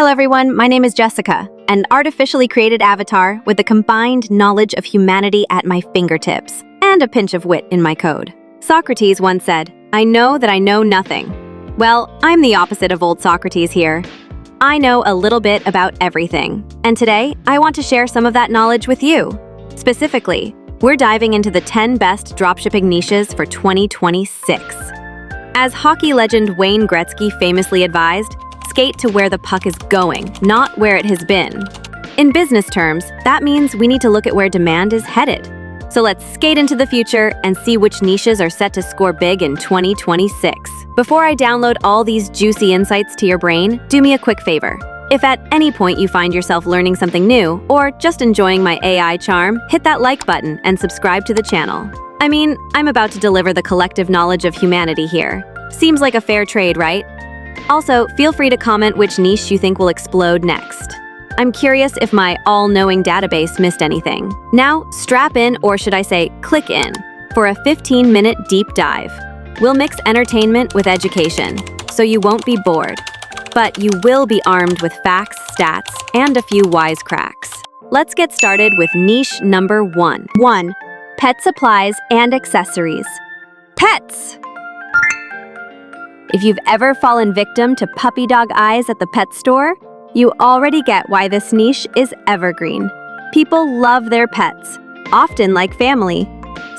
Hello everyone, my name is Jessica, an artificially created avatar with the combined knowledge of humanity at my fingertips and a pinch of wit in my code. Socrates once said, "I know that I know nothing." Well, I'm the opposite of old Socrates here. I know a little bit about everything, and today I want to share some of that knowledge with you. Specifically, we're diving into the 10 best dropshipping niches for 2026. As hockey legend Wayne Gretzky famously advised, skate to where the puck is going, not where it has been. In business terms, that means we need to look at where demand is headed. So let's skate into the future and see which niches are set to score big in 2026. Before I download all these juicy insights to your brain, do me a quick favor. If at any point you find yourself learning something new or just enjoying my AI charm, hit that like button and subscribe to the channel. I mean, I'm about to deliver the collective knowledge of humanity here. Seems like a fair trade, right? Also, feel free to comment which niche you think will explode next. I'm curious if my all-knowing database missed anything. Now, strap in, or should I say, click in, for a 15-minute deep dive. We'll mix entertainment with education, so you won't be bored. But you will be armed with facts, stats, and a few wisecracks. Let's get started with niche number 1. 1. Pet supplies and accessories. Pets! If you've ever fallen victim to puppy dog eyes at the pet store, you already get why this niche is evergreen. People love their pets, often like family.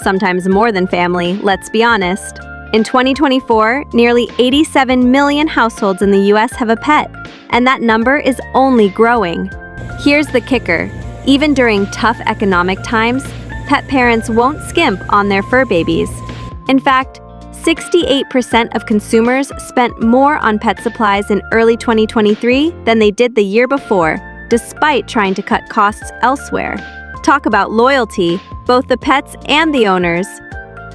Sometimes more than family, let's be honest. In 2024, nearly 87 million households in the US have a pet, and that number is only growing. Here's the kicker. Even during tough economic times, pet parents won't skimp on their fur babies. In fact, 68% of consumers spent more on pet supplies in early 2023 than they did the year before, despite trying to cut costs elsewhere. Talk about loyalty, both the pets and the owners.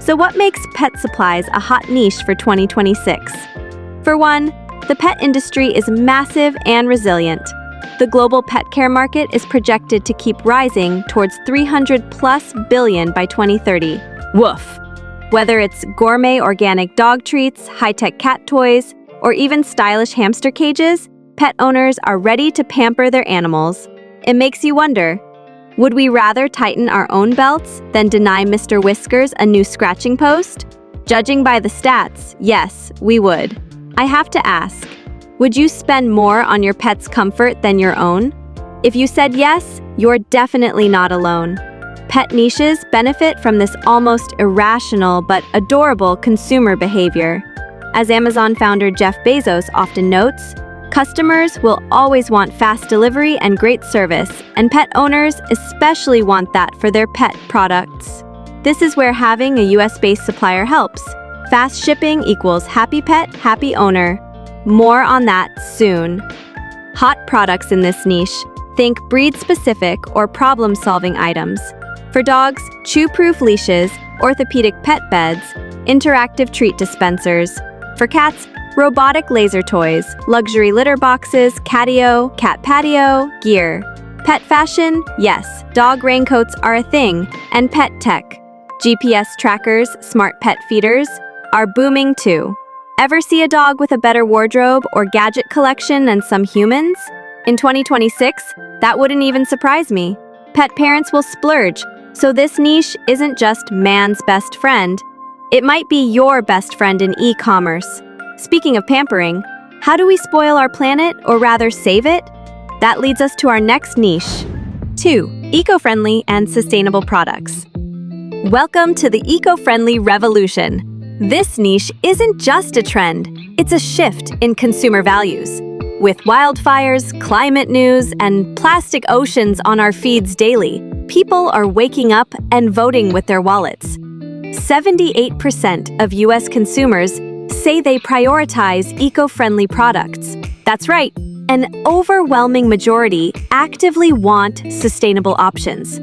So what makes pet supplies a hot niche for 2026? For one, the pet industry is massive and resilient. The global pet care market is projected to keep rising towards $300+ billion by 2030. Woof! Whether it's gourmet organic dog treats, high-tech cat toys, or even stylish hamster cages, pet owners are ready to pamper their animals. It makes you wonder, would we rather tighten our own belts than deny Mr. Whiskers a new scratching post? Judging by the stats, yes, we would. I have to ask, would you spend more on your pet's comfort than your own? If you said yes, you're definitely not alone. Pet niches benefit from this almost irrational but adorable consumer behavior. As Amazon founder Jeff Bezos often notes, customers will always want fast delivery and great service, and pet owners especially want that for their pet products. This is where having a US-based supplier helps. Fast shipping equals happy pet, happy owner. More on that soon. Hot products in this niche. Think breed-specific or problem-solving items. For dogs, chew-proof leashes, orthopedic pet beds, interactive treat dispensers. For cats, robotic laser toys, luxury litter boxes, catio, cat patio, gear. Pet fashion? Yes, dog raincoats are a thing, and pet tech. GPS trackers, smart pet feeders are booming too. Ever see a dog with a better wardrobe or gadget collection than some humans? In 2026, that wouldn't even surprise me. Pet parents will splurge. So this niche isn't just man's best friend. It might be your best friend in e-commerce. Speaking of pampering, how do we spoil our planet, or rather save it? That leads us to our next niche. 2. Eco-friendly and sustainable products. Welcome to the eco-friendly revolution. This niche isn't just a trend, it's a shift in consumer values. With wildfires, climate news, and plastic oceans on our feeds daily, people are waking up and voting with their wallets. 78% of US consumers say they prioritize eco-friendly products. That's right, an overwhelming majority actively want sustainable options.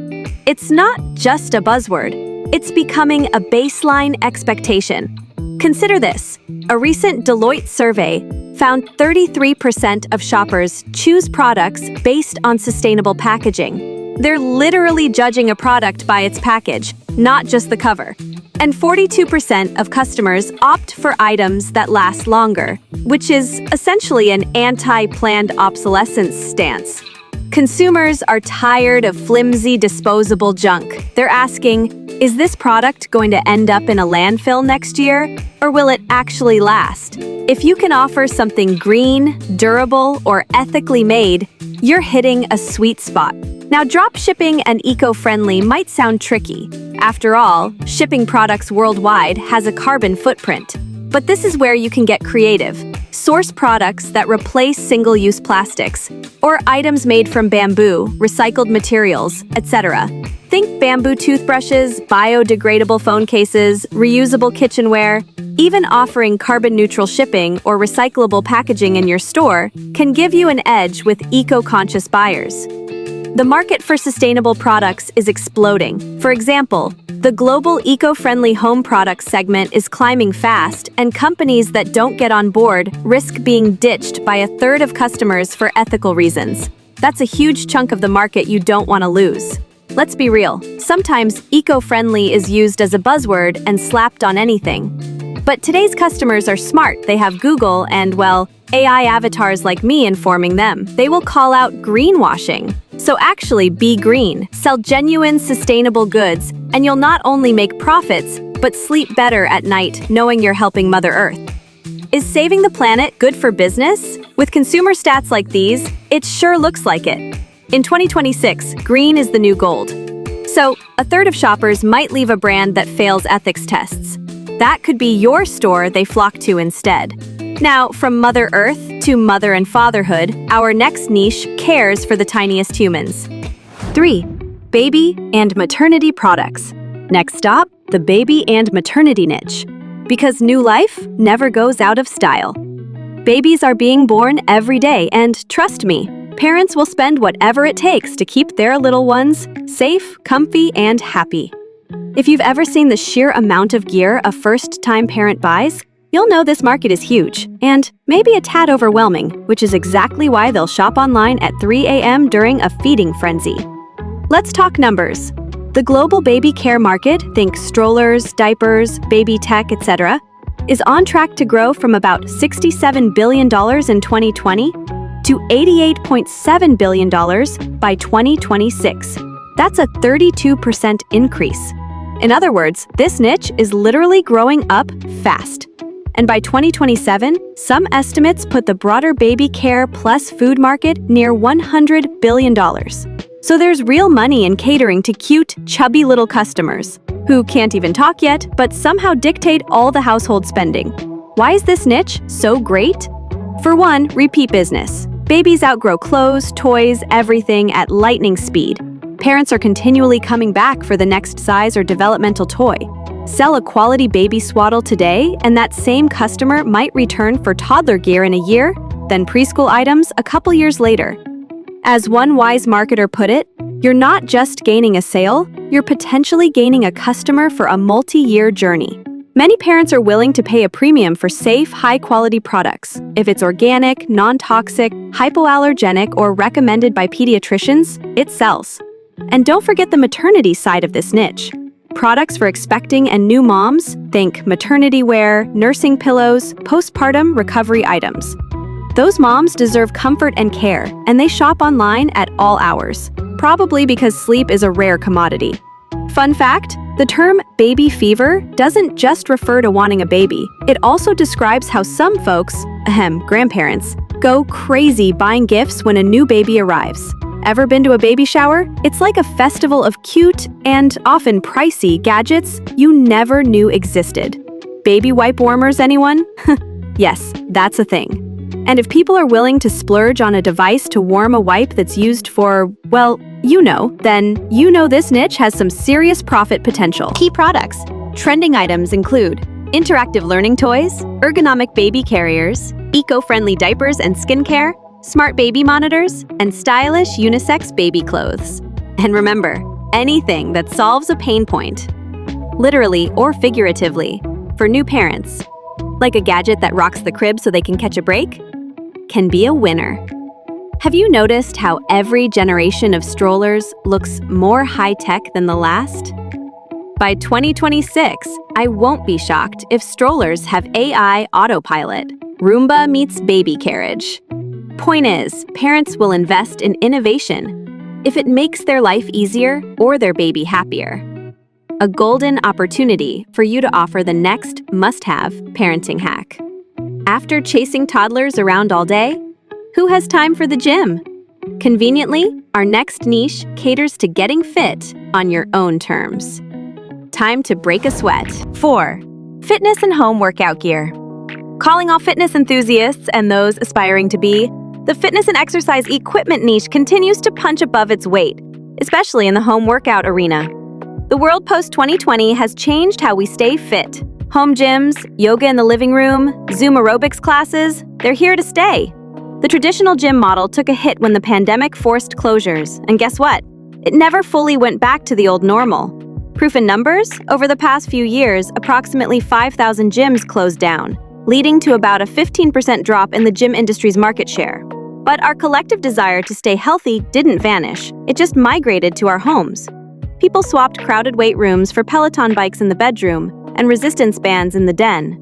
It's not just a buzzword, it's becoming a baseline expectation. Consider this. A recent Deloitte survey found 33% of shoppers choose products based on sustainable packaging. They're literally judging a product by its package, not just the cover. And 42% of customers opt for items that last longer, which is essentially an anti-planned obsolescence stance. Consumers are tired of flimsy disposable junk. They're asking, is this product going to end up in a landfill next year, or will it actually last? If you can offer something green, durable, or ethically made, you're hitting a sweet spot. Now, dropshipping and eco-friendly might sound tricky. After all, shipping products worldwide has a carbon footprint. But this is where you can get creative. Source products that replace single-use plastics, or items made from bamboo, recycled materials, etc. Think bamboo toothbrushes, biodegradable phone cases, reusable kitchenware. Even offering carbon-neutral shipping or recyclable packaging in your store can give you an edge with eco-conscious buyers. The market for sustainable products is exploding. For example, the global eco-friendly home products segment is climbing fast, and companies that don't get on board risk being ditched by a third of customers for ethical reasons. That's a huge chunk of the market you don't want to lose. Let's be real, sometimes eco-friendly is used as a buzzword and slapped on anything. But today's customers are smart. They have Google and, well, AI avatars like me informing them. They will call out greenwashing. So actually be green, sell genuine, sustainable goods, and you'll not only make profits, but sleep better at night knowing you're helping Mother Earth. Is saving the planet good for business? With consumer stats like these, it sure looks like it. In 2026, green is the new gold. So, a third of shoppers might leave a brand that fails ethics tests. That could be your store they flock to instead. Now, from Mother Earth to mother and fatherhood, our next niche cares for the tiniest humans. 3. Baby and maternity products. Next stop, the baby and maternity niche. Because new life never goes out of style. Babies are being born every day, and trust me, parents will spend whatever it takes to keep their little ones safe, comfy, and happy. If you've ever seen the sheer amount of gear a first-time parent buys, you'll know this market is huge, and maybe a tad overwhelming, which is exactly why they'll shop online at 3 a.m. during a feeding frenzy. Let's talk numbers. The global baby care market, think strollers, diapers, baby tech, etc., is on track to grow from about $67 billion in 2020 to $88.7 billion by 2026. That's a 32% increase. In other words, this niche is literally growing up fast. And by 2027, some estimates put the broader baby care plus food market near $100 billion. So there's real money in catering to cute, chubby little customers, who can't even talk yet, but somehow dictate all the household spending. Why is this niche so great? For one, repeat business. Babies outgrow clothes, toys, everything at lightning speed. Parents are continually coming back for the next size or developmental toy. Sell a quality baby swaddle today, and that same customer might return for toddler gear in a year, then preschool items a couple years later. As one wise marketer put it, you're not just gaining a sale, you're potentially gaining a customer for a multi-year journey. Many parents are willing to pay a premium for safe, high-quality products. If it's organic, non-toxic, hypoallergenic, or recommended by pediatricians, it sells. And don't forget the maternity side of this niche. Products for expecting and new moms, think maternity wear, nursing pillows, postpartum recovery items. Those moms deserve comfort and care, and they shop online at all hours, probably because sleep is a rare commodity. Fun fact, the term baby fever doesn't just refer to wanting a baby. It also describes how some folks, grandparents, go crazy buying gifts when a new baby arrives. Ever been to a baby shower? It's like a festival of cute and often pricey gadgets you never knew existed. Baby wipe warmers, anyone? Yes, that's a thing. And if people are willing to splurge on a device to warm a wipe that's used for, well, then you know this niche has some serious profit potential. Key products. Trending items include interactive learning toys, ergonomic baby carriers, eco-friendly diapers and skincare, smart baby monitors, and stylish unisex baby clothes. And remember, anything that solves a pain point, literally or figuratively, for new parents, like a gadget that rocks the crib so they can catch a break, can be a winner. Have you noticed how every generation of strollers looks more high-tech than the last? By 2026, I won't be shocked if strollers have AI autopilot. Roomba meets baby carriage. Point is, parents will invest in innovation if it makes their life easier or their baby happier. A golden opportunity for you to offer the next must-have parenting hack. After chasing toddlers around all day, who has time for the gym? Conveniently, our next niche caters to getting fit on your own terms. Time to break a sweat. 4. Fitness and home workout gear. Calling all fitness enthusiasts and those aspiring to be, the fitness and exercise equipment niche continues to punch above its weight, especially in the home workout arena. The world post-2020 has changed how we stay fit. Home gyms, yoga in the living room, Zoom aerobics classes, they're here to stay. The traditional gym model took a hit when the pandemic forced closures, and guess what? It never fully went back to the old normal. Proof in numbers, over the past few years, approximately 5,000 gyms closed down, leading to about a 15% drop in the gym industry's market share. But our collective desire to stay healthy didn't vanish, it just migrated to our homes. People swapped crowded weight rooms for Peloton bikes in the bedroom and resistance bands in the den.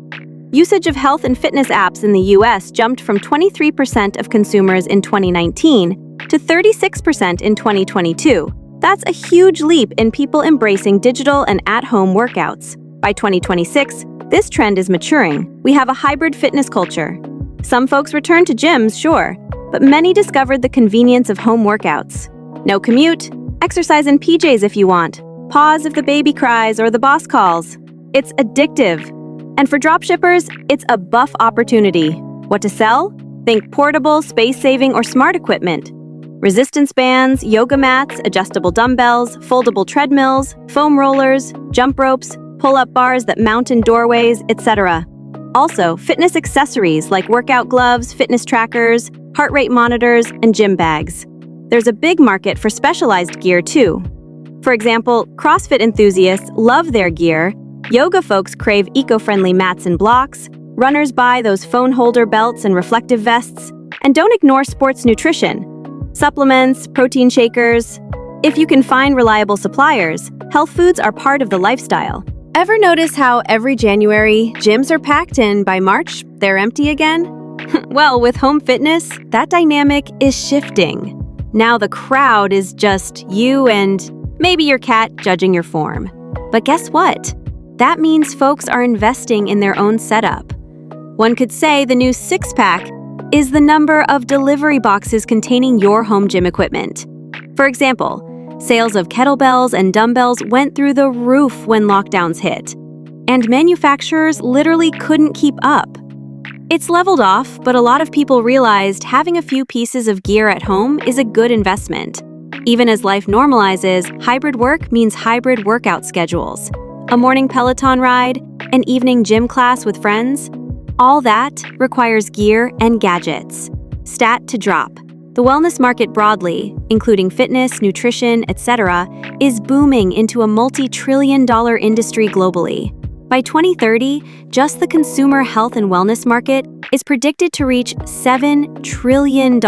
Usage of health and fitness apps in the US jumped from 23% of consumers in 2019 to 36% in 2022. That's a huge leap in people embracing digital and at-home workouts. By 2026, this trend is maturing. We have a hybrid fitness culture. Some folks return to gyms, sure, but many discovered the convenience of home workouts. No commute, exercise in PJs if you want, pause if the baby cries or the boss calls. It's addictive. And for dropshippers, it's a buff opportunity. What to sell? Think portable, space-saving, or smart equipment. Resistance bands, yoga mats, adjustable dumbbells, foldable treadmills, foam rollers, jump ropes, pull-up bars that mount in doorways, etc. Also, fitness accessories like workout gloves, fitness trackers, heart rate monitors, and gym bags. There's a big market for specialized gear too. For example, CrossFit enthusiasts love their gear, yoga folks crave eco-friendly mats and blocks, runners buy those phone holder belts and reflective vests, and don't ignore sports nutrition. Supplements, protein shakers. If you can find reliable suppliers, health foods are part of the lifestyle. Ever notice how every January, gyms are packed and by March, they're empty again? Well, with home fitness, that dynamic is shifting. Now the crowd is just you and maybe your cat judging your form. But guess what? That means folks are investing in their own setup. One could say the new six-pack is the number of delivery boxes containing your home gym equipment. For example, sales of kettlebells and dumbbells went through the roof when lockdowns hit, and manufacturers literally couldn't keep up. It's leveled off, but a lot of people realized having a few pieces of gear at home is a good investment. Even as life normalizes, hybrid work means hybrid workout schedules. A morning Peloton ride, an evening gym class with friends. All that requires gear and gadgets. Stat to drop. The wellness market broadly, including fitness, nutrition, etc., is booming into a multi-trillion-dollar industry globally. By 2030, just the consumer health and wellness market is predicted to reach $7 trillion.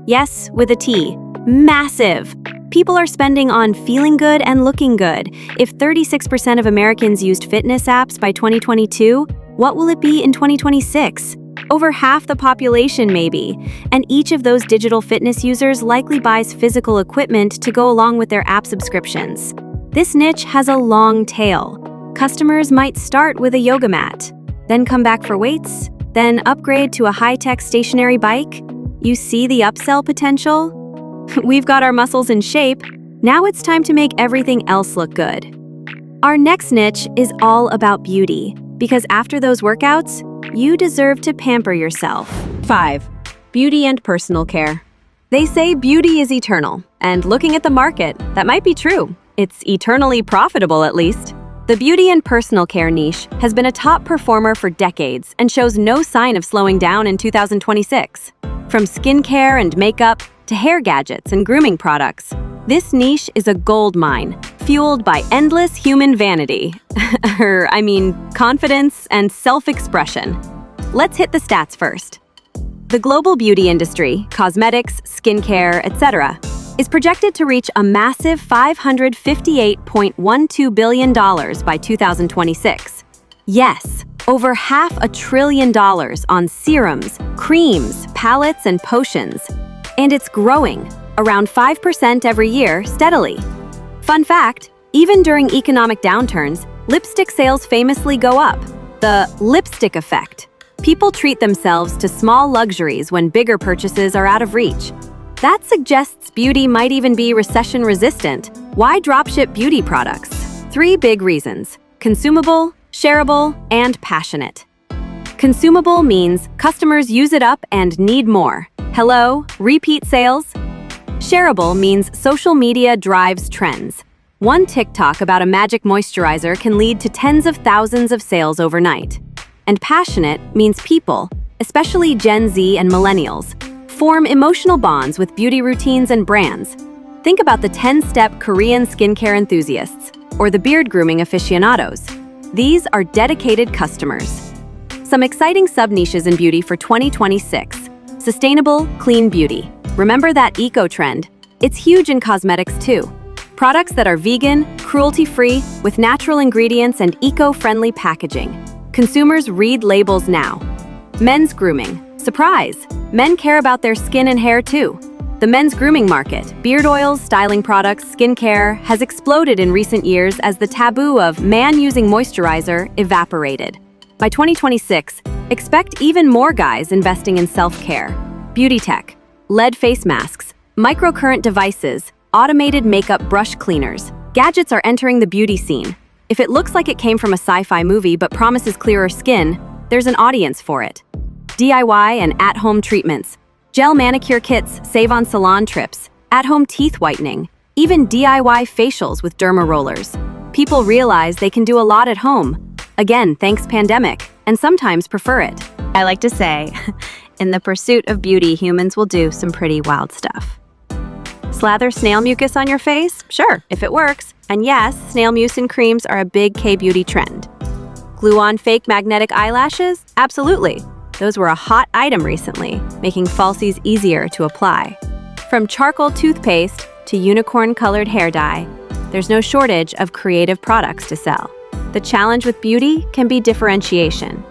Yes, with a T. Massive! People are spending on feeling good and looking good. If 36% of Americans used fitness apps by 2022, what will it be in 2026? Over half the population, maybe. And each of those digital fitness users likely buys physical equipment to go along with their app subscriptions. This niche has a long tail. Customers might start with a yoga mat, then come back for weights, then upgrade to a high-tech stationary bike. You see the upsell potential? We've got our muscles in shape. Now it's time to make everything else look good. Our next niche is all about beauty, because after those workouts, you deserve to pamper yourself. 5. Beauty and personal care. They say beauty is eternal, and looking at the market, that might be true. It's eternally profitable, at least. The beauty and personal care niche has been a top performer for decades and shows no sign of slowing down in 2026. From skincare and makeup to hair gadgets and grooming products, this niche is a gold mine, fueled by endless human vanity. Confidence and self-expression. Let's hit the stats first. The global beauty industry, cosmetics, skincare, etc., is projected to reach a massive $558.12 billion by 2026. Yes, over $500 billion on serums, creams, palettes, and potions. And it's growing, around 5% every year steadily. Fun fact, even during economic downturns, lipstick sales famously go up. The lipstick effect. People treat themselves to small luxuries when bigger purchases are out of reach. That suggests beauty might even be recession-resistant. Why dropship beauty products? 3 big reasons: consumable, shareable, and passionate. Consumable means customers use it up and need more. Hello, repeat sales? Shareable means social media drives trends. One TikTok about a magic moisturizer can lead to tens of thousands of sales overnight. And passionate means people, especially Gen Z and millennials, form emotional bonds with beauty routines and brands. Think about the 10-step Korean skincare enthusiasts or the beard grooming aficionados. These are dedicated customers. Some exciting sub-niches in beauty for 2026. Sustainable, clean beauty. Remember that eco-trend? It's huge in cosmetics too. Products that are vegan, cruelty-free, with natural ingredients and eco-friendly packaging. Consumers read labels now. Men's grooming. Surprise! Men care about their skin and hair too. The men's grooming market, beard oils, styling products, skincare, has exploded in recent years as the taboo of man using moisturizer evaporated. By 2026, expect even more guys investing in self-care. Beauty tech, LED face masks, microcurrent devices, automated makeup brush cleaners. Gadgets are entering the beauty scene. If it looks like it came from a sci-fi movie but promises clearer skin, there's an audience for it. DIY and at-home treatments. Gel manicure kits save on salon trips, at-home teeth whitening, even DIY facials with derma rollers. People realize they can do a lot at home. Again, thanks pandemic, and sometimes prefer it. I like to say, in the pursuit of beauty, humans will do some pretty wild stuff. Slather snail mucus on your face? Sure, if it works. And yes, snail mucin creams are a big K-beauty trend. Glue on fake magnetic eyelashes? Absolutely. Those were a hot item recently, making falsies easier to apply. From charcoal toothpaste to unicorn-colored hair dye, there's no shortage of creative products to sell. The challenge with beauty can be differentiation.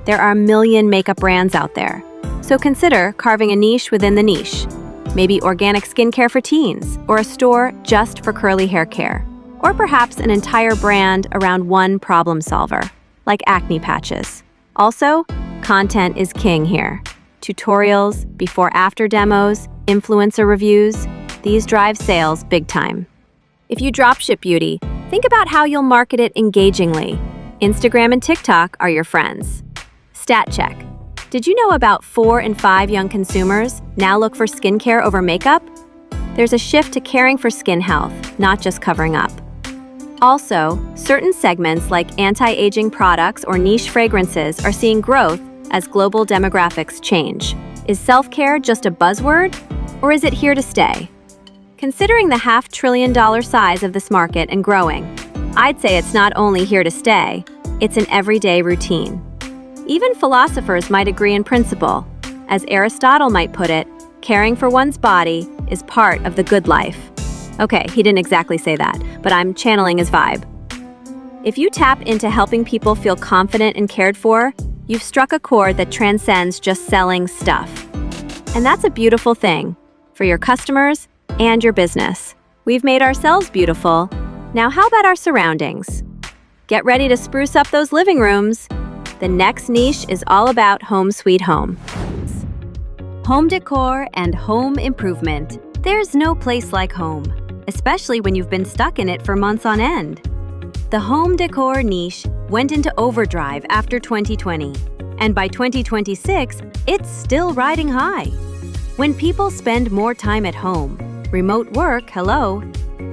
There are a million makeup brands out there, so consider carving a niche within the niche. Maybe organic skincare for teens, or a store just for curly hair care. Or perhaps an entire brand around one problem solver, like acne patches. Also, content is king here. Tutorials, before-after demos, influencer reviews, these drive sales big time. If you dropship beauty, think about how you'll market it engagingly. Instagram and TikTok are your friends. Stat check. Did you know about 4 in 5 young consumers now look for skincare over makeup? There's a shift to caring for skin health, not just covering up. Also, certain segments like anti-aging products or niche fragrances are seeing growth as global demographics change. Is self-care just a buzzword, or is it here to stay? Considering the $500 billion size of this market and growing, I'd say it's not only here to stay, it's an everyday routine. Even philosophers might agree in principle. As Aristotle might put it, caring for one's body is part of the good life. Okay, he didn't exactly say that, but I'm channeling his vibe. If you tap into helping people feel confident and cared for, you've struck a chord that transcends just selling stuff. And that's a beautiful thing for your customers and your business. We've made ourselves beautiful. Now how about our surroundings? Get ready to spruce up those living rooms. The next niche is all about home sweet home. Home decor and home improvement. There's no place like home, especially when you've been stuck in it for months on end. The home decor niche went into overdrive after 2020, and by 2026, it's still riding high. When people spend more time at home, remote work, hello,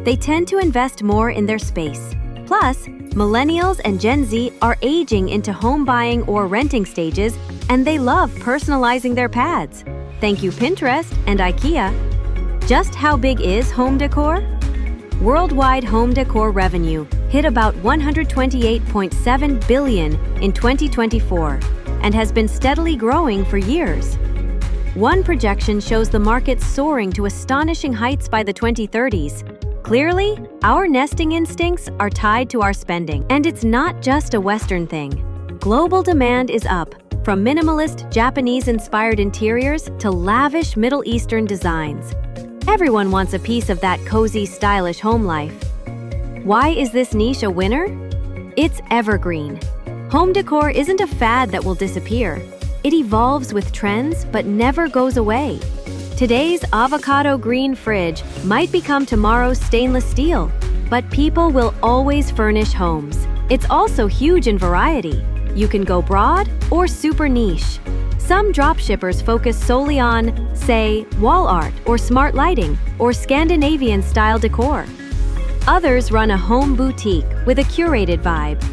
they tend to invest more in their space. Plus, millennials and Gen Z are aging into home buying or renting stages, and they love personalizing their pads. Thank you, Pinterest and IKEA. Just how big is home decor? Worldwide home decor revenue hit about $128.7 billion in 2024 and has been steadily growing for years. One projection shows the market soaring to astonishing heights by the 2030s. Clearly, our nesting instincts are tied to our spending, and it's not just a Western thing. Global demand is up, from minimalist Japanese-inspired interiors to lavish Middle Eastern designs. Everyone wants a piece of that cozy, stylish home life. Why is this niche a winner? It's evergreen. Home decor isn't a fad that will disappear. It evolves with trends but never goes away. Today's avocado green fridge might become tomorrow's stainless steel, but people will always furnish homes. It's also huge in variety. You can go broad or super niche. Some dropshippers focus solely on, say, wall art or smart lighting or Scandinavian-style decor. Others run a home boutique with a curated vibe.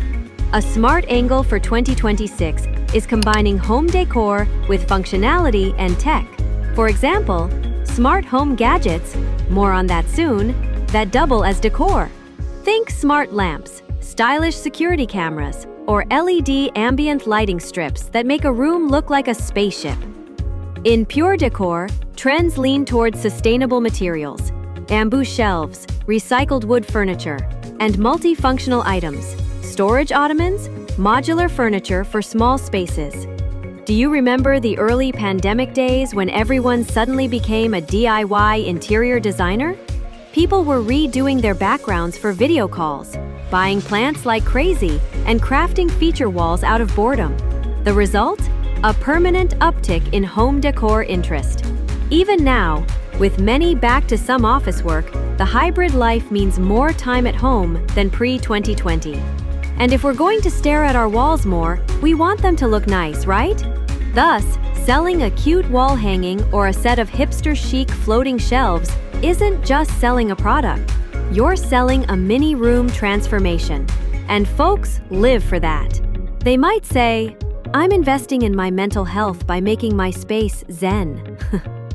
A smart angle for 2026 is combining home decor with functionality and tech. For example, smart home gadgets, more on that soon, that double as decor. Think smart lamps, stylish security cameras, or LED ambient lighting strips that make a room look like a spaceship. In pure decor, trends lean towards sustainable materials, bamboo shelves, recycled wood furniture, and multifunctional items, storage ottomans, modular furniture for small spaces. Do you remember the early pandemic days when everyone suddenly became a DIY interior designer? People were redoing their backgrounds for video calls, buying plants like crazy, and crafting feature walls out of boredom. The result? A permanent uptick in home decor interest. Even now, with many back to some office work, the hybrid life means more time at home than pre-2020. And if we're going to stare at our walls more, we want them to look nice, right? Thus, selling a cute wall hanging or a set of hipster chic floating shelves isn't just selling a product. You're selling a mini room transformation. And folks live for that. They might say, I'm investing in my mental health by making my space zen.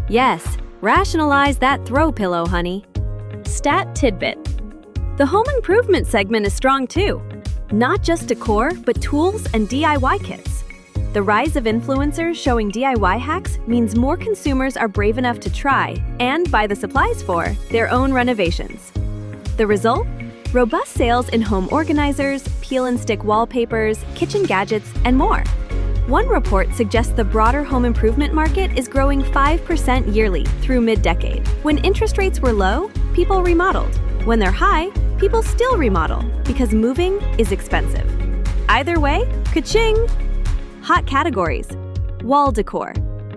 Yes, rationalize that throw pillow, honey. Stat tidbit. The home improvement segment is strong too. Not just decor, but tools and DIY kits. The rise of influencers showing DIY hacks means more consumers are brave enough to try and buy the supplies for their own renovations. The result? Robust sales in home organizers, peel and stick wallpapers, kitchen gadgets, and more. One report suggests the broader home improvement market is growing 5% yearly through mid-decade. When interest rates were low, people remodeled. When they're high, people still remodel because moving is expensive. Either way, ka-ching! Hot categories: wall decor,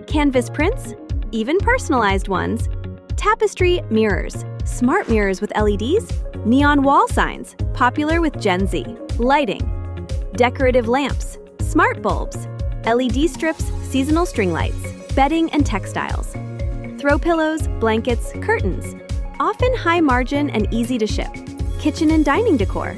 canvas prints, even personalized ones, tapestry mirrors, smart mirrors with LEDs, neon wall signs, popular with Gen Z, lighting, decorative lamps, smart bulbs, LED strips, seasonal string lights, bedding and textiles, throw pillows, blankets, curtains, often high margin and easy to ship, kitchen and dining decor,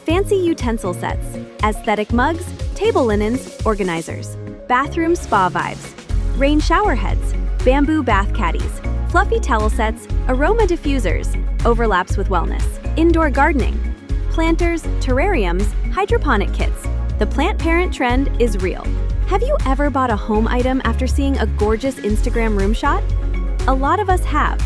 fancy utensil sets, aesthetic mugs, table linens, organizers, bathroom spa vibes, rain shower heads, bamboo bath caddies, fluffy towel sets, aroma diffusers, overlaps with wellness, indoor gardening, planters, terrariums, hydroponic kits. The plant parent trend is real. Have you ever bought a home item after seeing a gorgeous Instagram room shot? A lot of us have.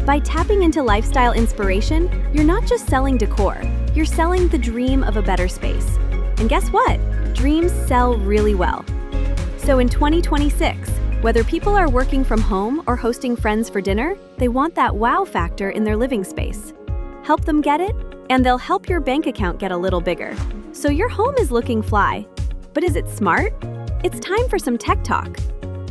By tapping into lifestyle inspiration, you're not just selling decor, you're selling the dream of a better space. And guess what? Dreams sell really well. So in 2026, whether people are working from home or hosting friends for dinner, they want that wow factor in their living space. Help them get it, and they'll help your bank account get a little bigger. So your home is looking fly. But is it smart? It's time for some tech talk.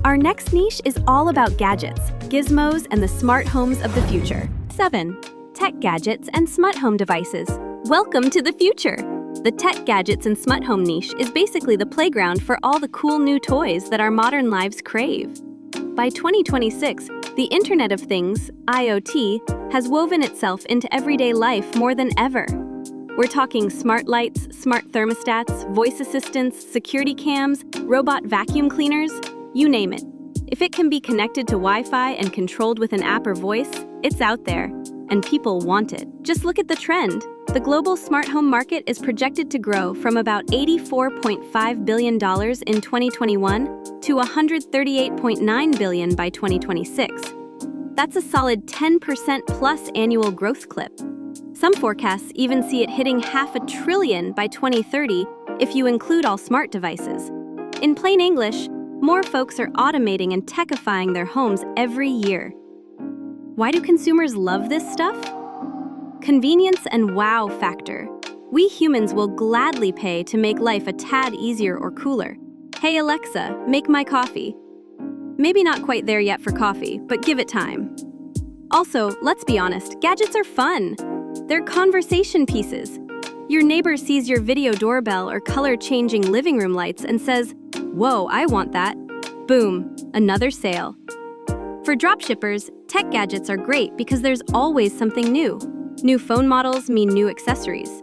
Our next niche is all about gadgets, gizmos, and the smart homes of the future. 7. Tech gadgets and smart home devices. Welcome to the future! The tech gadgets and smart home niche is basically the playground for all the cool new toys that our modern lives crave. By 2026, the Internet of Things, IoT, has woven itself into everyday life more than ever. We're talking smart lights, smart thermostats, voice assistants, security cams, robot vacuum cleaners, you name it. If it can be connected to Wi-Fi and controlled with an app or voice, it's out there, and people want it. Just look at the trend. The global smart home market is projected to grow from about $84.5 billion in 2021 to $138.9 billion by 2026. That's a solid 10% plus annual growth clip. Some forecasts even see it hitting $500 billion by 2030 if you include all smart devices. In plain English, more folks are automating and techifying their homes every year. Why do consumers love this stuff? Convenience and wow factor. We humans will gladly pay to make life a tad easier or cooler. Hey Alexa, make my coffee. Maybe not quite there yet for coffee, but give it time. Also, let's be honest, gadgets are fun. They're conversation pieces. Your neighbor sees your video doorbell or color-changing living room lights and says, "Whoa, I want that." Boom, another sale. For dropshippers, tech gadgets are great because there's always something new. New phone models mean new accessories.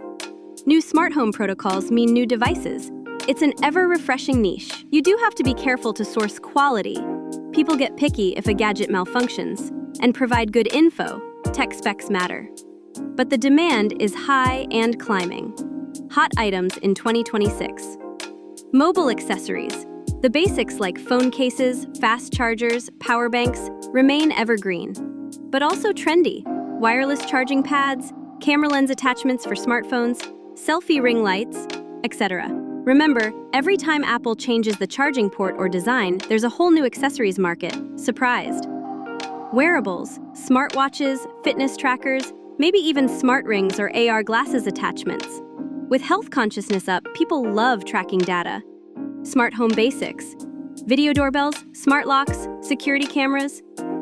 New smart home protocols mean new devices. It's an ever-refreshing niche. You do have to be careful to source quality. People get picky if a gadget malfunctions. And provide good info, tech specs matter. But the demand is high and climbing. Hot items in 2026. Mobile accessories. The basics like phone cases, fast chargers, power banks remain evergreen. But also trendy. Wireless charging pads, camera lens attachments for smartphones, selfie ring lights, etc. Remember, every time Apple changes the charging port or design, there's a whole new accessories market. Surprised. Wearables, smartwatches, fitness trackers, maybe even smart rings or AR glasses attachments. With health consciousness up, people love tracking data. Smart home basics. Video doorbells, smart locks, security cameras.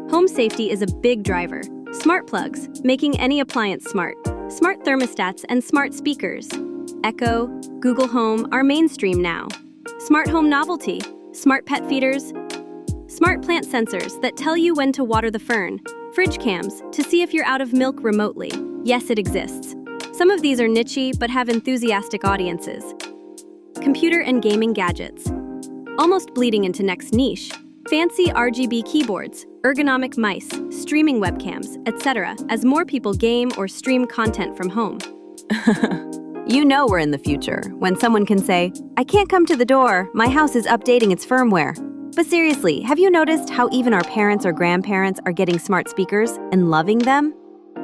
Home safety is a big driver. Smart plugs, making any appliance smart. Smart thermostats and smart speakers. Echo, Google Home are mainstream now. Smart home novelty, smart pet feeders, smart plant sensors that tell you when to water the fern, fridge cams to see if you're out of milk remotely. Yes, it exists. Some of these are niche but have enthusiastic audiences. Computer and gaming gadgets. Almost bleeding into next niche. Fancy RGB keyboards, ergonomic mice, streaming webcams, etc. as more people game or stream content from home. You know we're in the future when someone can say, "I can't come to the door, my house is updating its firmware." But seriously, have you noticed how even our parents or grandparents are getting smart speakers and loving them?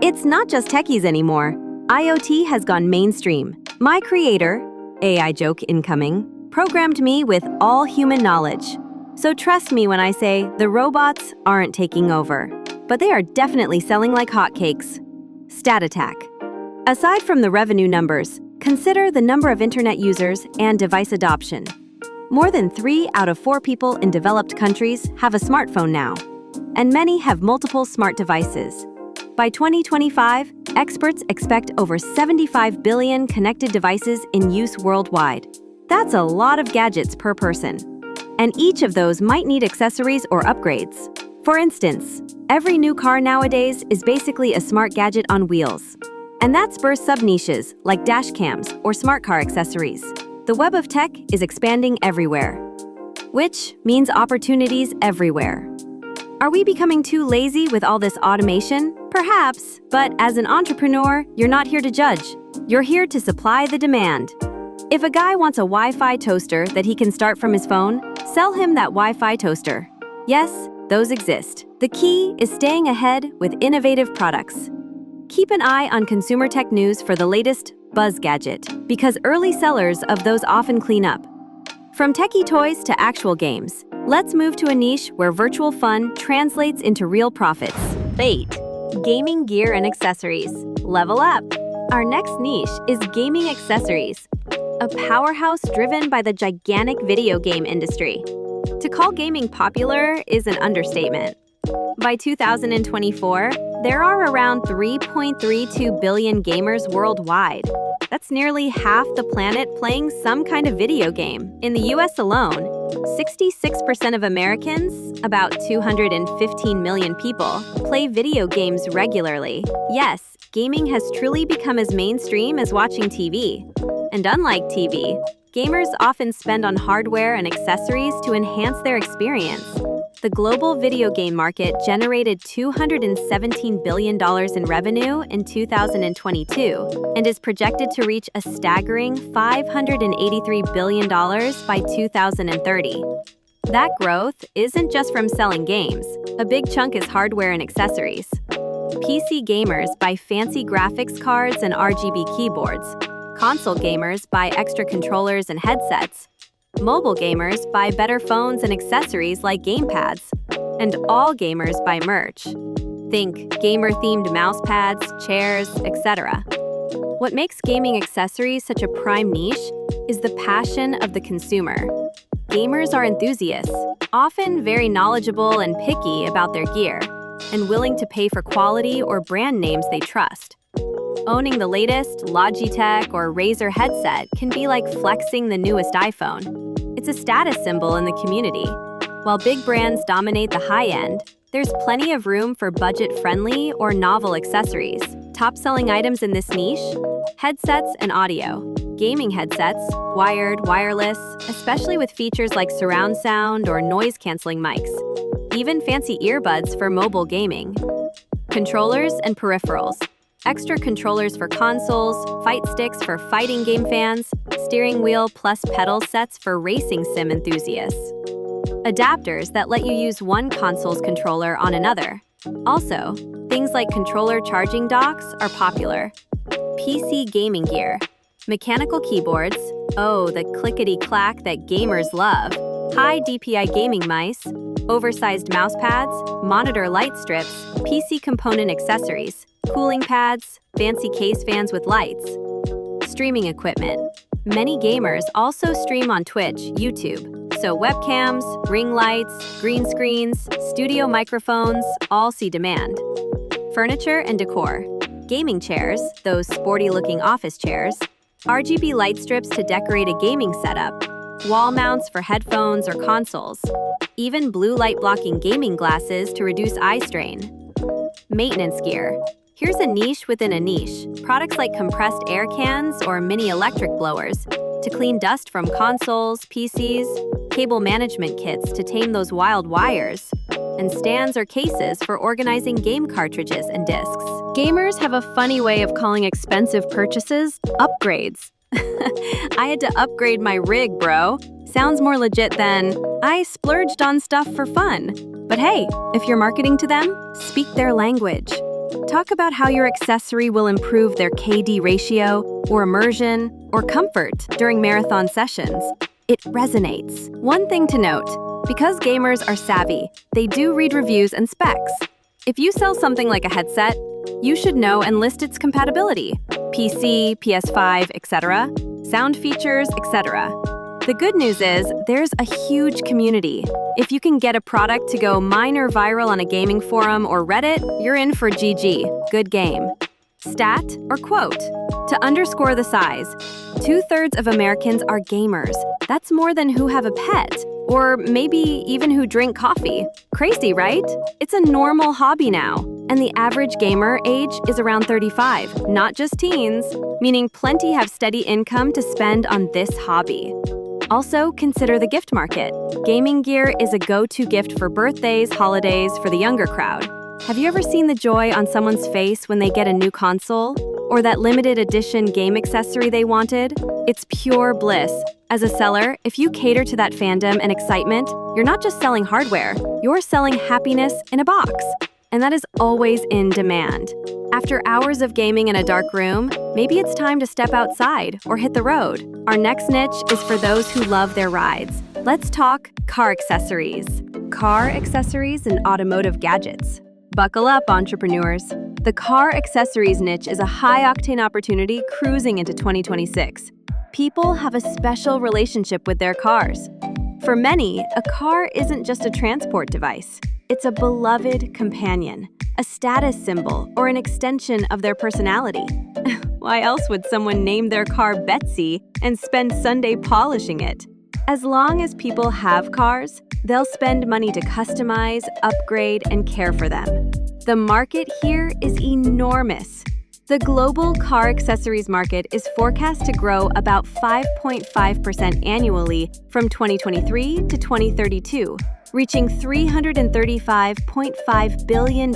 It's not just techies anymore. IoT has gone mainstream. My creator, AI joke incoming, programmed me with all human knowledge. So trust me when I say the robots aren't taking over, but they are definitely selling like hotcakes. Stat attack. Aside from the revenue numbers, consider the number of internet users and device adoption. More than 3 out of 4 people in developed countries have a smartphone now, and many have multiple smart devices. By 2025, experts expect over 75 billion connected devices in use worldwide. That's a lot of gadgets per person. And each of those might need accessories or upgrades. For instance, every new car nowadays is basically a smart gadget on wheels. And that spurs sub-niches like dash cams or smart car accessories. The web of tech is expanding everywhere, which means opportunities everywhere. Are we becoming too lazy with all this automation? Perhaps, but as an entrepreneur, you're not here to judge. You're here to supply the demand. If a guy wants a Wi-Fi toaster that he can start from his phone, sell him that Wi-Fi toaster. Yes, those exist. The key is staying ahead with innovative products. Keep an eye on consumer tech news for the latest buzz gadget, because early sellers of those often clean up. From techie toys to actual games, let's move to a niche where virtual fun translates into real profits. 8. Gaming gear and accessories. Level up! Our next niche is gaming accessories, a powerhouse driven by the gigantic video game industry. To call gaming popular is an understatement. By 2024, there are around 3.32 billion gamers worldwide. That's nearly half the planet playing some kind of video game. In the US alone, 66% of Americans, about 215 million people, play video games regularly. Yes, gaming has truly become as mainstream as watching TV. And unlike TV, gamers often spend on hardware and accessories to enhance their experience. The global video game market generated $217 billion in revenue in 2022 and is projected to reach a staggering $583 billion by 2030. That growth isn't just from selling games. A big chunk is hardware and accessories. PC gamers buy fancy graphics cards and RGB keyboards. Console gamers buy extra controllers and headsets. Mobile gamers buy better phones and accessories like gamepads. And all gamers buy merch. Think gamer-themed mousepads, chairs, etc. What makes gaming accessories such a prime niche is the passion of the consumer. Gamers are enthusiasts, often very knowledgeable and picky about their gear, and willing to pay for quality or brand names they trust. Owning the latest Logitech or Razer headset can be like flexing the newest iPhone. It's a status symbol in the community. While big brands dominate the high end, there's plenty of room for budget-friendly or novel accessories. Top-selling items in this niche? Headsets and audio. Gaming headsets, wired, wireless, especially with features like surround sound or noise-canceling mics. Even fancy earbuds for mobile gaming. Controllers and peripherals. Extra controllers for consoles, fight sticks for fighting game fans, steering wheel plus pedal sets for racing sim enthusiasts. Adapters that let you use one console's controller on another. Also, things like controller charging docks are popular. PC gaming gear. Mechanical keyboards, oh, the clickety-clack that gamers love. High DPI gaming mice, oversized mousepads, monitor light strips, PC component accessories, cooling pads, fancy case fans with lights. Streaming equipment. Many gamers also stream on Twitch, YouTube. So webcams, ring lights, green screens, studio microphones all see demand. Furniture and decor. Gaming chairs, those sporty-looking office chairs. RGB light strips to decorate a gaming setup. Wall mounts for headphones or consoles. Even blue light-blocking gaming glasses to reduce eye strain. Maintenance gear. Here's a niche within a niche. Products like compressed air cans or mini electric blowers to clean dust from consoles, PCs, cable management kits to tame those wild wires, and stands or cases for organizing game cartridges and discs. Gamers have a funny way of calling expensive purchases upgrades. I had to upgrade my rig, bro. Sounds more legit than, I splurged on stuff for fun. But hey, if you're marketing to them, speak their language. Talk about how your accessory will improve their KD ratio, or immersion, or comfort during marathon sessions. It resonates. One thing to note, because gamers are savvy, they do read reviews and specs. If you sell something like a headset, you should know and list its compatibility, PC, PS5, etc., sound features, etc. The good news is, there's a huge community. If you can get a product to go minor viral on a gaming forum or Reddit, you're in for GG, good game. Stat or quote. To underscore the size, 2/3 of Americans are gamers. That's more than who have a pet, or maybe even who drink coffee. Crazy, right? It's a normal hobby now, and the average gamer age is around 35, not just teens, meaning plenty have steady income to spend on this hobby. Also, consider the gift market. Gaming gear is a go-to gift for birthdays, holidays, for the younger crowd. Have you ever seen the joy on someone's face when they get a new console? Or that limited edition game accessory they wanted? It's pure bliss. As a seller, if you cater to that fandom and excitement, you're not just selling hardware, you're selling happiness in a box. And that is always in demand. After hours of gaming in a dark room, maybe it's time to step outside or hit the road. Our next niche is for those who love their rides. Let's talk car accessories. Car accessories and automotive gadgets. Buckle up, entrepreneurs. The car accessories niche is a high-octane opportunity cruising into 2026. People have a special relationship with their cars. For many, a car isn't just a transport device. It's a beloved companion, a status symbol, or an extension of their personality. Why else would someone name their car Betsy and spend Sunday polishing it? As long as people have cars, they'll spend money to customize, upgrade, and care for them. The market here is enormous. The global car accessories market is forecast to grow about 5.5% annually from 2023 to 2032, reaching $335.5 billion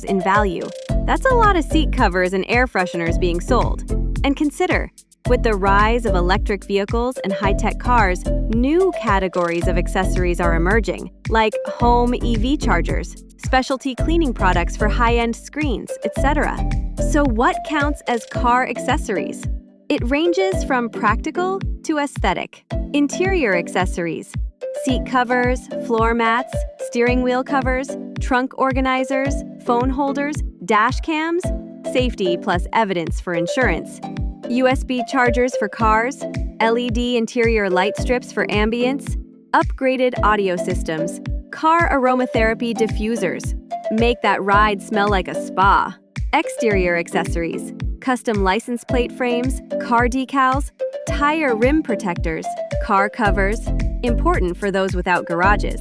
in value. That's a lot of seat covers and air fresheners being sold. And consider, With the rise of electric vehicles and high-tech cars, new categories of accessories are emerging, like home EV chargers, specialty cleaning products for high-end screens, etc. So what counts as car accessories? It ranges from practical to aesthetic. Interior accessories: seat covers, floor mats, steering wheel covers, trunk organizers, phone holders, dash cams, safety plus evidence for insurance, USB chargers for cars, LED interior light strips for ambience, upgraded audio systems, car aromatherapy diffusers, make that ride smell like a spa, exterior accessories, custom license plate frames, car decals, tire rim protectors, car covers, important for those without garages,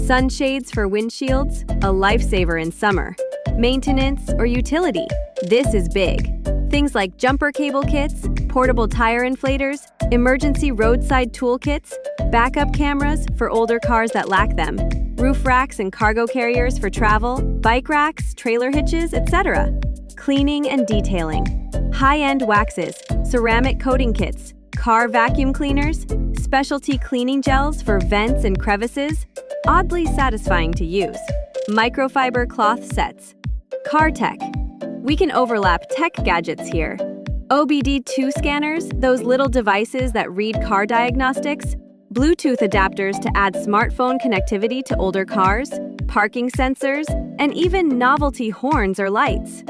sunshades for windshields, a lifesaver in summer, maintenance or utility. This is big. Things like jumper cable kits, portable tire inflators, emergency roadside toolkits, backup cameras for older cars that lack them, roof racks and cargo carriers for travel, bike racks, trailer hitches, etc. Cleaning and detailing. High-end waxes, ceramic coating kits, car vacuum cleaners, specialty cleaning gels for vents and crevices, oddly satisfying to use. Microfiber cloth sets. Car tech. We can overlap tech gadgets here. OBD2 scanners, those little devices that read car diagnostics, Bluetooth adapters to add smartphone connectivity to older cars, parking sensors, and even novelty horns or lights.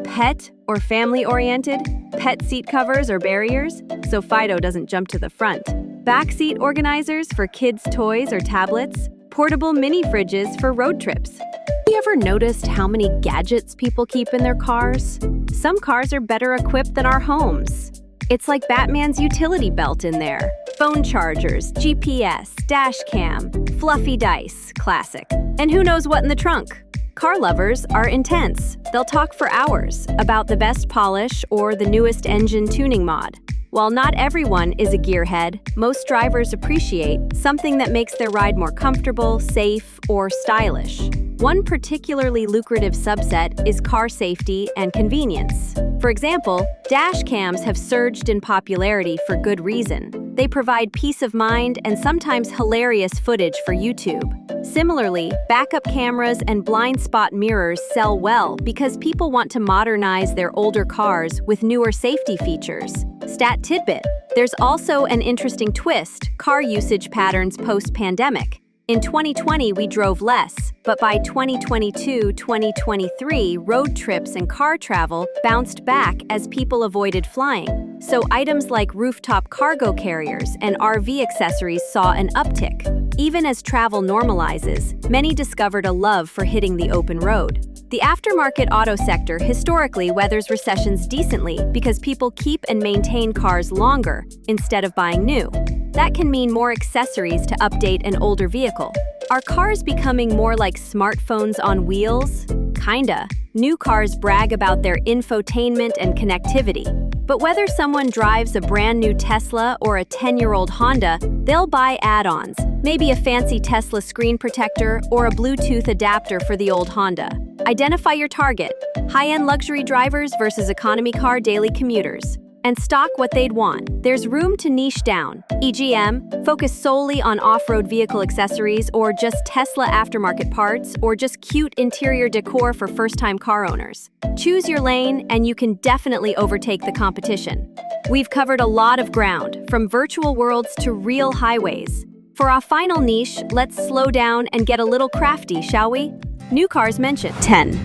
Pet or family-oriented, pet seat covers or barriers, so Fido doesn't jump to the front. Backseat organizers for kids' toys or tablets, portable mini fridges for road trips. Have you ever noticed how many gadgets people keep in their cars? Some cars are better equipped than our homes. It's like Batman's utility belt in there. Phone chargers, GPS, dash cam, fluffy dice, classic. And who knows what in the trunk? Car lovers are intense. They'll talk for hours about the best polish or the newest engine tuning mod. While not everyone is a gearhead, most drivers appreciate something that makes their ride more comfortable, safe, or stylish. One particularly lucrative subset is car safety and convenience. For example, dash cams have surged in popularity for good reason. They provide peace of mind and sometimes hilarious footage for YouTube. Similarly, backup cameras and blind spot mirrors sell well because people want to modernize their older cars with newer safety features. Stat tidbit: there's also an interesting twist: car usage patterns post-pandemic. In 2020, we drove less, but by 2022-2023, road trips and car travel bounced back as people avoided flying. So items like rooftop cargo carriers and RV accessories saw an uptick. Even as travel normalizes, many discovered a love for hitting the open road. The aftermarket auto sector historically weathers recessions decently because people keep and maintain cars longer instead of buying new. That can mean more accessories to update an older vehicle. Are cars becoming more like smartphones on wheels? Kinda. New cars brag about their infotainment and connectivity. But whether someone drives a brand new Tesla or a 10-year-old Honda, they'll buy add-ons, maybe a fancy Tesla screen protector or a Bluetooth adapter for the old Honda. Identify your target: high-end luxury drivers versus economy car daily commuters. And stock what they'd want. There's room to niche down. EGM, focus solely on off-road vehicle accessories, or just Tesla aftermarket parts, or just cute interior decor for first-time car owners. Choose your lane, and you can definitely overtake the competition. We've covered a lot of ground, from virtual worlds to real highways. For our final niche, let's slow down and get a little crafty, shall we? New cars mentioned. 10.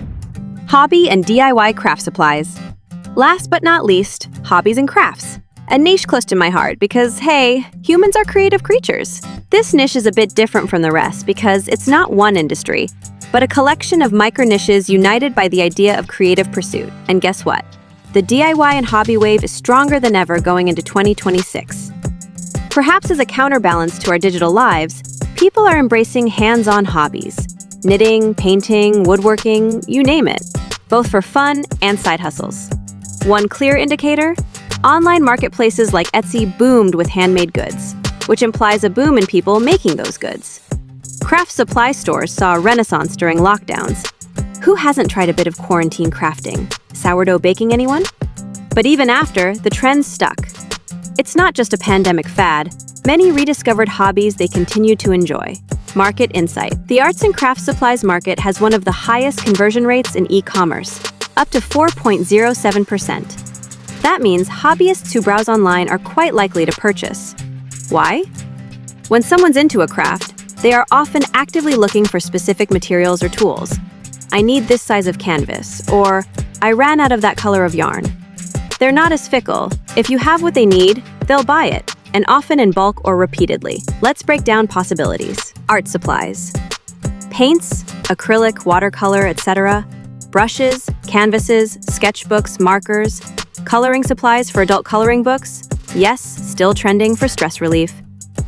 Hobby and DIY craft supplies. Last but not least, hobbies and crafts. A niche close to my heart because, hey, humans are creative creatures. This niche is a bit different from the rest because it's not one industry, but a collection of micro-niches united by the idea of creative pursuit. And guess what? The DIY and hobby wave is stronger than ever going into 2026. Perhaps as a counterbalance to our digital lives, people are embracing hands-on hobbies. Knitting, painting, woodworking, you name it, both for fun and side hustles. One clear indicator: online marketplaces like Etsy boomed with handmade goods, which implies a boom in people making those goods. Craft supply stores saw a renaissance during lockdowns. Who hasn't tried a bit of quarantine crafting? Sourdough baking, anyone? But even after, the trends stuck. It's not just a pandemic fad. Many rediscovered hobbies they continue to enjoy. Market insight. The arts and crafts supplies market has one of the highest conversion rates in e-commerce, up to 4.07%. That means hobbyists who browse online are quite likely to purchase. Why? When someone's into a craft, they are often actively looking for specific materials or tools. I need this size of canvas, or I ran out of that color of yarn. They're not as fickle. If you have what they need, they'll buy it, and often in bulk or repeatedly. Let's break down possibilities. Art supplies. Paints, acrylic, watercolor, etc. Brushes, canvases, sketchbooks, markers. Coloring supplies for adult coloring books. Yes, still trending for stress relief.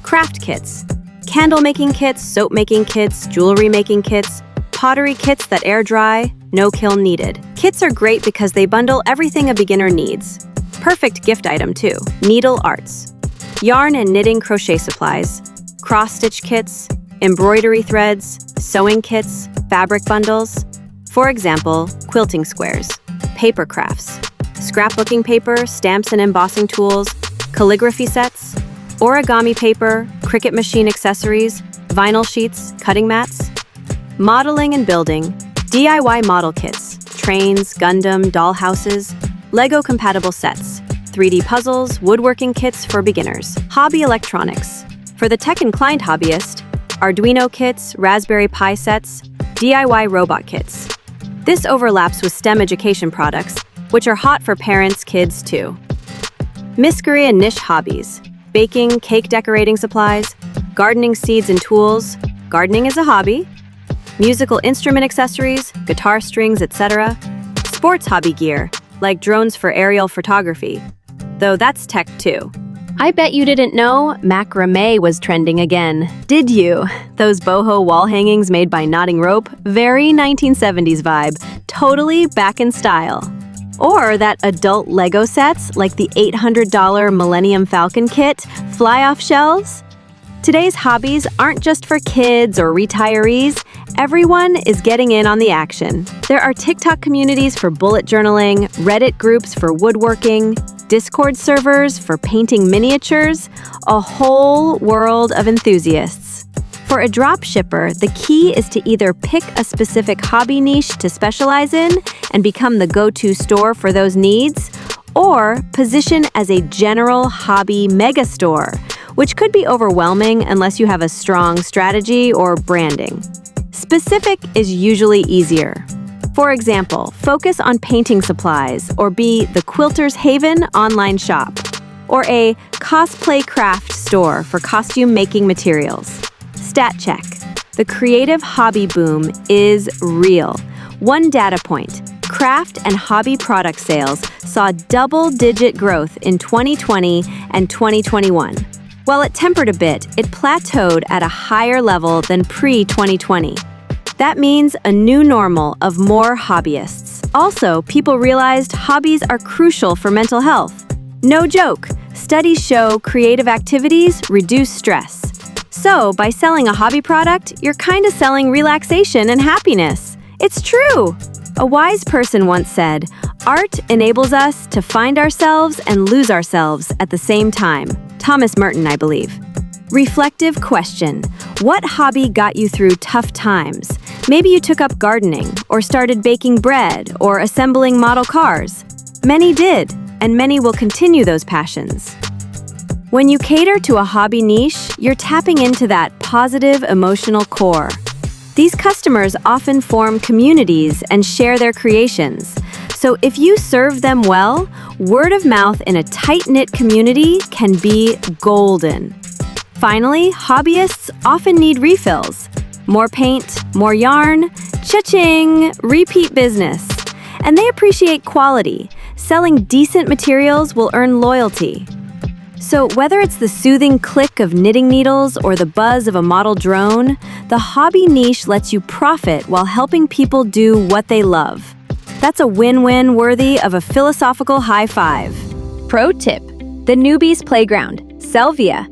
Craft kits. Candle making kits, soap making kits, jewelry making kits, pottery kits that air dry, no kiln needed. Kits are great because they bundle everything a beginner needs. Perfect gift item too. Needle arts. Yarn and knitting crochet supplies, cross-stitch kits, embroidery threads, sewing kits, fabric bundles. For example, quilting squares, paper crafts, scrapbooking paper, stamps and embossing tools, calligraphy sets, origami paper, Cricut machine accessories, vinyl sheets, cutting mats. Modeling and building, DIY model kits, trains, Gundam, dollhouses, Lego-compatible sets, 3D puzzles, woodworking kits for beginners. Hobby electronics. For the tech-inclined hobbyist, Arduino kits, Raspberry Pi sets, DIY robot kits. This overlaps with STEM education products, which are hot for parents, kids too. Mystery and niche hobbies. Baking, cake decorating supplies, gardening seeds and tools. Gardening is a hobby. Musical instrument accessories, guitar strings, etc. Sports hobby gear, like drones for aerial photography, though that's tech too. I bet you didn't know macrame was trending again. Did you? Those boho wall hangings made by knotting rope, very 1970s vibe, totally back in style. Or that adult Lego sets, like the $800 Millennium Falcon kit, fly off shelves. Today's hobbies aren't just for kids or retirees. Everyone is getting in on the action. There are TikTok communities for bullet journaling, Reddit groups for woodworking, Discord servers for painting miniatures, a whole world of enthusiasts. For a dropshipper, the key is to either pick a specific hobby niche to specialize in and become the go-to store for those needs, or position as a general hobby megastore, which could be overwhelming unless you have a strong strategy or branding. Specific is usually easier. For example, focus on painting supplies or be the Quilter's Haven online shop, or a cosplay craft store for costume making materials. Stat check. The creative hobby boom is real. One data point. Craft and hobby product sales saw double-digit growth in 2020 and 2021. While it tempered a bit, it plateaued at a higher level than pre-2020. That means a new normal of more hobbyists. Also, people realized hobbies are crucial for mental health. No joke, studies show creative activities reduce stress. So, by selling a hobby product, you're kind of selling relaxation and happiness. It's true! A wise person once said, "Art enables us to find ourselves and lose ourselves at the same time." Thomas Merton, I believe. Reflective question. What hobby got you through tough times? Maybe you took up gardening, or started baking bread, or assembling model cars. Many did, and many will continue those passions. When you cater to a hobby niche, you're tapping into that positive emotional core. These customers often form communities and share their creations. So if you serve them well, word of mouth in a tight-knit community can be golden. Finally, hobbyists often need refills. More paint, more yarn, cha-ching, repeat business. And they appreciate quality. Selling decent materials will earn loyalty. So whether it's the soothing click of knitting needles or the buzz of a model drone, the hobby niche lets you profit while helping people do what they love. That's a win-win worthy of a philosophical high five. Pro tip: the newbie's playground, Sellvia.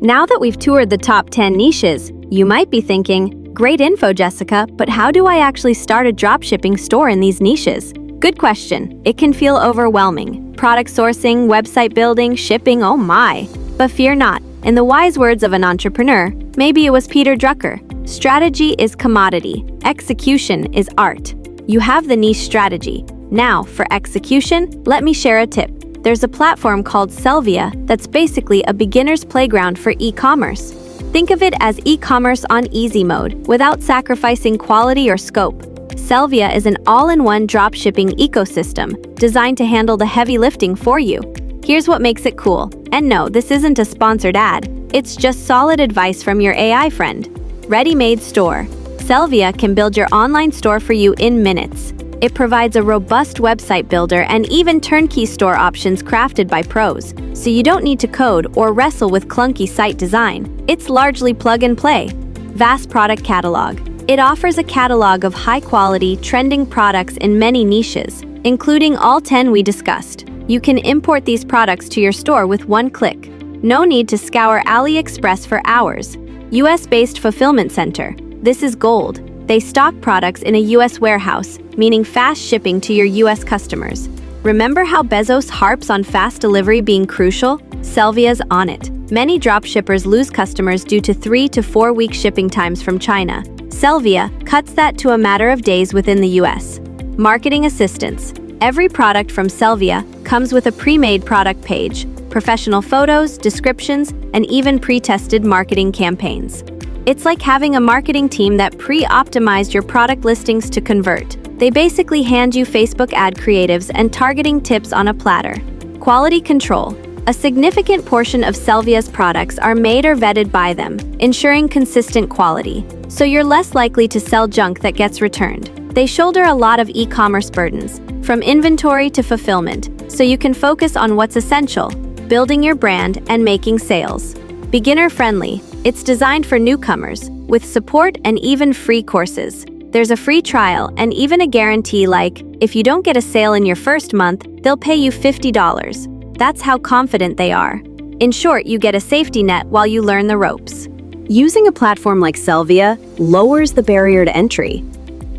Now that we've toured the top 10 niches, you might be thinking, great info, Jessica, but how do I actually start a dropshipping store in these niches? Good question. It can feel overwhelming. product sourcing, website building, shipping, oh my. But fear not. In the wise words of an entrepreneur, maybe it was Peter Drucker, strategy is commodity, execution is art. You have the niche strategy. Now, for execution, let me share a tip. There's a platform called Sellvia that's basically a beginner's playground for e-commerce. Think of it as e-commerce on easy mode, without sacrificing quality or scope. Sellvia is an all-in-one dropshipping ecosystem designed to handle the heavy lifting for you. Here's what makes it cool. And no, this isn't a sponsored ad. It's just solid advice from your AI friend. Ready-made store. Sellvia can build your online store for you in minutes. It provides a robust website builder and even turnkey store options crafted by pros, so you don't need to code or wrestle with clunky site design. It's largely plug and play. Vast product catalog. It offers a catalog of high-quality, trending products in many niches, including all 10 we discussed. You can import these products to your store with one click. No need to scour AliExpress for hours. US-based fulfillment center. This is gold. They stock products in a US warehouse, meaning fast shipping to your US customers. Remember how Bezos harps on fast delivery being crucial? Sellvia's on it. Many dropshippers lose customers due to 3 to 4 week shipping times from China. Sellvia cuts that to a matter of days within the US. Marketing assistance. Every product from Sellvia comes with a pre-made product page, professional photos, descriptions, and even pre-tested marketing campaigns. It's like having a marketing team that pre-optimized your product listings to convert. They basically hand you Facebook ad creatives and targeting tips on a platter. Quality control. A significant portion of Sellvia's products are made or vetted by them, ensuring consistent quality, so you're less likely to sell junk that gets returned. They shoulder a lot of e-commerce burdens, from inventory to fulfillment, so you can focus on what's essential, building your brand and making sales. Beginner-friendly. It's designed for newcomers, with support and even free courses. There's a free trial and even a guarantee like, if you don't get a sale in your first month, they'll pay you $50. That's how confident they are. In short, you get a safety net while you learn the ropes. Using a platform like Sellvia lowers the barrier to entry.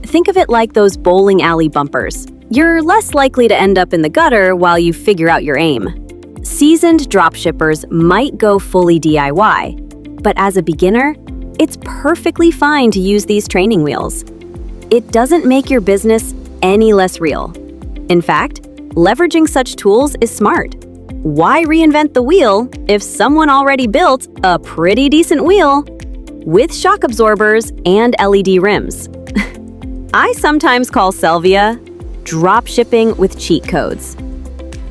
Think of it like those bowling alley bumpers. You're less likely to end up in the gutter while you figure out your aim. Seasoned dropshippers might go fully DIY, but as a beginner, it's perfectly fine to use these training wheels. It doesn't make your business any less real. In fact, leveraging such tools is smart. Why reinvent the wheel if someone already built a pretty decent wheel with shock absorbers and LED rims? I sometimes call Sellvia dropshipping with cheat codes.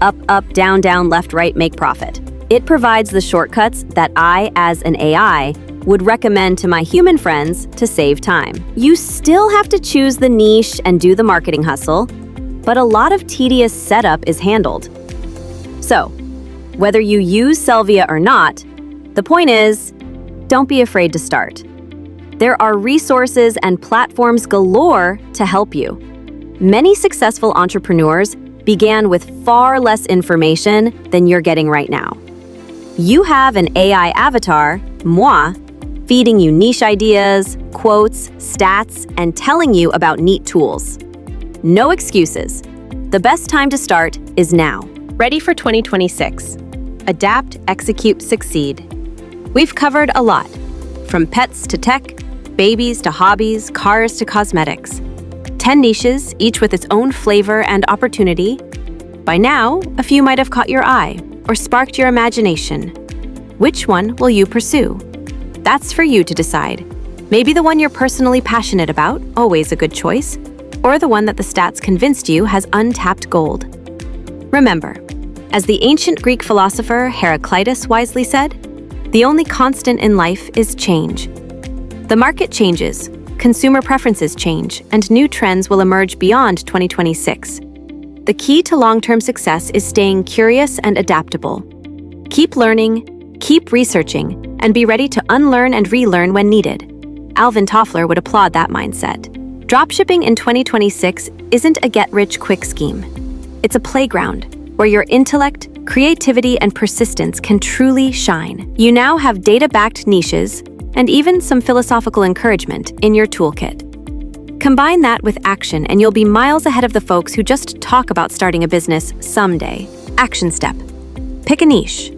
Up, up, down, down, left, right, make profit. It provides the shortcuts that I, as an AI, would recommend to my human friends to save time. You still have to choose the niche and do the marketing hustle, but a lot of tedious setup is handled. So, whether you use Sellvia or not, the point is, don't be afraid to start. There are resources and platforms galore to help you. Many successful entrepreneurs began with far less information than you're getting right now. You have an AI avatar, moi, feeding you niche ideas, quotes, stats, and telling you about neat tools. No excuses. The best time to start is now. Ready for 2026. Adapt, execute, succeed. We've covered a lot, from pets to tech, babies to hobbies, cars to cosmetics. 10 niches, each with its own flavor and opportunity. By now, a few might have caught your eye or sparked your imagination. Which one will you pursue? That's for you to decide. Maybe the one you're personally passionate about, always a good choice, or the one that the stats convinced you has untapped gold. Remember, as the ancient Greek philosopher Heraclitus wisely said, the only constant in life is change. The market changes, consumer preferences change, and new trends will emerge beyond 2026. The key to long-term success is staying curious and adaptable. Keep learning, keep researching, and be ready to unlearn and relearn when needed. Alvin Toffler would applaud that mindset. Dropshipping in 2026 isn't a get-rich-quick scheme. It's a playground where your intellect, creativity, and persistence can truly shine. You now have data-backed niches and even some philosophical encouragement in your toolkit. Combine that with action and you'll be miles ahead of the folks who just talk about starting a business someday. Action step. Pick a niche.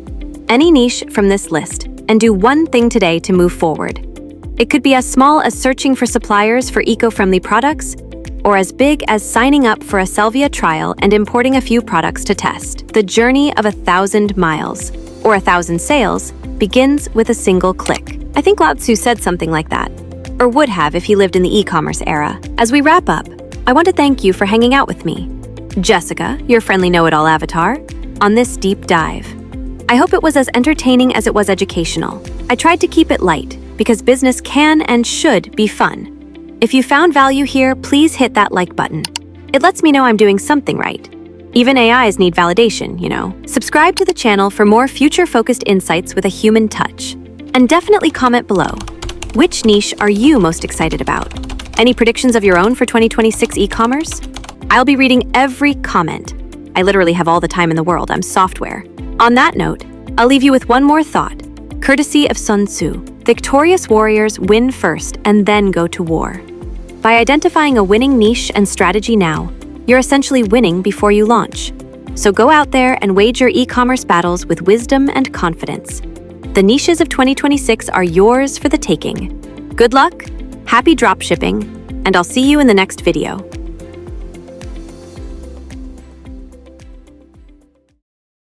Any niche from this list, and do one thing today to move forward. It could be as small as searching for suppliers for eco-friendly products, or as big as signing up for a Sellvia trial and importing a few products to test. The journey of 1,000 miles, or 1,000 sales, begins with a single click. I think Lao Tzu said something like that, or would have if he lived in the e-commerce era. As we wrap up, I want to thank you for hanging out with me, Jessica, your friendly know-it-all avatar, on this deep dive. I hope it was as entertaining as it was educational. I tried to keep it light, because business can and should be fun. If you found value here, please hit that like button. It lets me know I'm doing something right. Even AIs need validation, you know. Subscribe to the channel for more future-focused insights with a human touch. And definitely comment below. Which niche are you most excited about? Any predictions of your own for 2026 e-commerce? I'll be reading every comment. I literally have all the time in the world. I'm software. On that note, I'll leave you with one more thought, courtesy of Sun Tzu. Victorious warriors win first and then go to war. By identifying a winning niche and strategy now, you're essentially winning before you launch. So go out there and wage your e-commerce battles with wisdom and confidence. The niches of 2026 are yours for the taking. Good luck, happy dropshipping, and I'll see you in the next video.